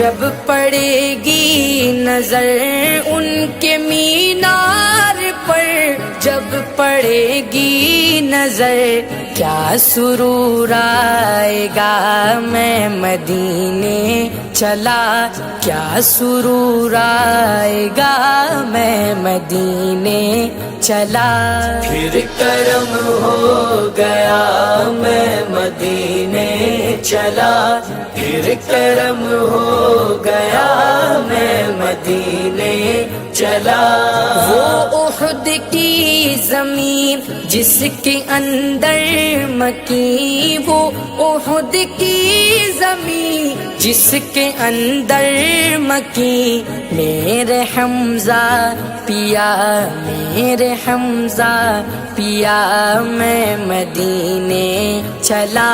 जब पड़ेगी नजर उनके मीनार पर, जब पड़ेगी नजर क्या सुरूर आएगा। मैं मदीने चला क्या सुरूर आएगा, मैं मदीने चला। फिर करम हो गया मैं मदीने चला, फिर करम हो गया मैं मदीने चला। वो उहद की ज़मीन जिसके अंदर मकी, वो उहद की ज़मीन जिसके अंदर मकी। मेरे हमज़ा पिया, मेरे हमज़ा पिया, मैं मदीने चला।